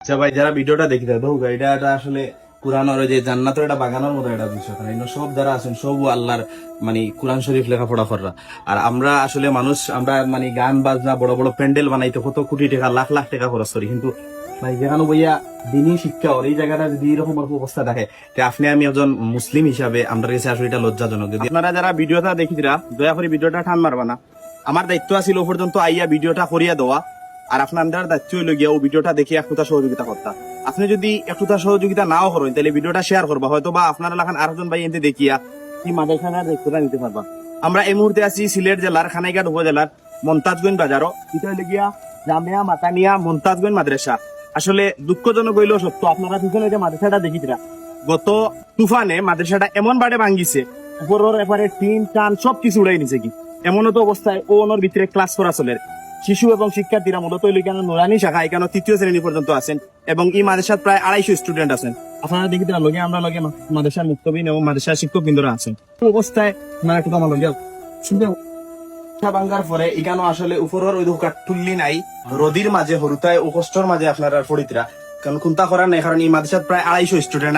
আচ্ছা ভাই, যারা ভিডিওটা দেখি দেখো এটা আসলে কোরআনের যে জান্নাতের একটা বাগানের মতো একটা বিষয়, কারণ এগুলো সব যারা আছেন সব আল্লাহর মানে কোরআন শরীফ লেখাপড়া করা। আর আমরা আসলে মানুষ, আমরা মানে গান বাজনা বড় বড় প্যান্ডেল বানাইতে কত কোটি টাকা লাখ লাখ টাকা খরচ করি, কিন্তু মানে যেখানে বইয়া দিনই শিক্ষা ওর এই জায়গাটা যদি এরকম অবস্থা দেখে, আপনি আমি একজন মুসলিম হিসাবে আমরা কাছে আসলে এটা লজ্জাজনক। যদি আপনারা যারা ভিডিওটা দেখিরা দয়া করে ভিডিওটা টান মারবা না। আমার দায়িত্ব আছিল ও পর্যন্ত আইয়া ভিডিওটা করিয়া দেওয়া, আর আপনার দায়িত্ব হইল গিয়া ও ভিডিওটা দেখে একটুটা সহযোগিতা করতা। আপনি যদি একটুটা সহযোগিতা নাও করেন তাহলে ভিডিওটা শেয়ার করবা, হয়তো বা আপনার এলাকার আরেকজন ভাই এতে দেখিয়া কি মাদ্রাসার দায়িত্বটা নিতে পারবা। আমরা এই মুহূর্তে আছি সিলেট জেলার খানাইঘাট উপজেলার মন্তাজগঞ্জ বাজারও, এটা হইলে গিয়া জামিয়া মাতানিয়া মন্তাজগঞ্জ মাদ্রাসা। আসলে দুঃখজনক হইলেও সত্য, আপনারা পিছনে যে মাদ্রাসাটা দেখিছিলা, গত তুফানে মাদ্রাসাটা এমন বাড়ে ভাঙ্গিছে, উপরের এপারে টিন টান সবকিছু উড়াই নিছে। কি এমন তো অবস্থায় ও ওনার ভিতরে ক্লাস করা চলে। শিশু এবং শিক্ষার্থীরা মূলত এখানে নুরানি শাখা এখানে 3য় শ্রেণী পর্যন্ত আছেন, এবং এই মাদ্রাসার প্রায় 250 স্টুডেন্ট আছেন। আপনারা দেখি লগে আমরা লগে মাদ্রাসার মুক্তবিন এবং মাদ্রাসার শিক্ষক বৃন্দরা আছেন। অবস্থায় মানে একটু আমার লগে শুনতে ভাঙ্গার পরে এখানে আসলে উপরের ওই টুল্লি নাই, রদির মাঝে হরুতায় ও কষ্টর মাঝে আপনারা ফরিতরা, কারণ কোনটা করার নাই, কারণ এই মাদ্রাসার প্রায় 250 স্টুডেন্ট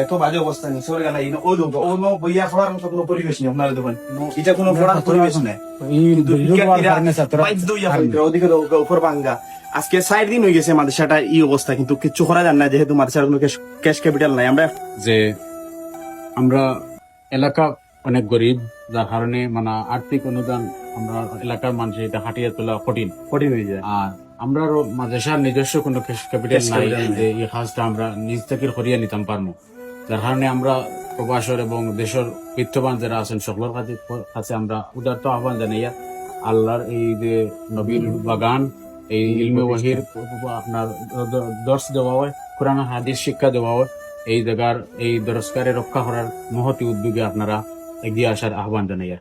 এত বাজে অবস্থা নিচে গেল। ওই লোক ও বইয়া পড়ার মতো কোনো পরিবেশ নেই আপনারা দেখেন, এটা কোনো পড়ার পরিবেশ নেই। উপর ভাঙ্গা আজকে 4 দিন হয়ে গেছে মাদ্রাসাটা এই অবস্থা, কিন্তু কিছু করা যায় না যেহেতু মাদ্রাসার কোনো ক্যাশ ক্যাপিটাল নাই। আমরা এলাকা অনেক গরিব, যার কারণে মানে আর্থিক অনুদান আমরা এলাকার মানুষের এটা হাঁটিয়ে তোলা কঠিন হয়ে যায়। আর আমরা মাদ্রাসার নিজস্ব কোনো ক্যাপিটাল নাই যে এই কাজটা আমরা নিজ থেকে করিয়ে নিতাম পারবো, যার কারণে আমরা প্রবাসর এবং দেশের বিত্তবান যারা আছেন সকলের কাছে আমরা উদারত আহ্বান জানাইয়া আল্লাহর এই যে নবীর বাগান, এই ইলমে ওয়াহির আপনার দর্শ দেওয়া হয়, কোরআন হাদিস শিক্ষা দেওয়া হয়, এই জায়গার এই দরজকারে রক্ষা করার মহতি উদ্যোগে আপনারা এগিয়ে আসার আহ্বান জানাইয়া।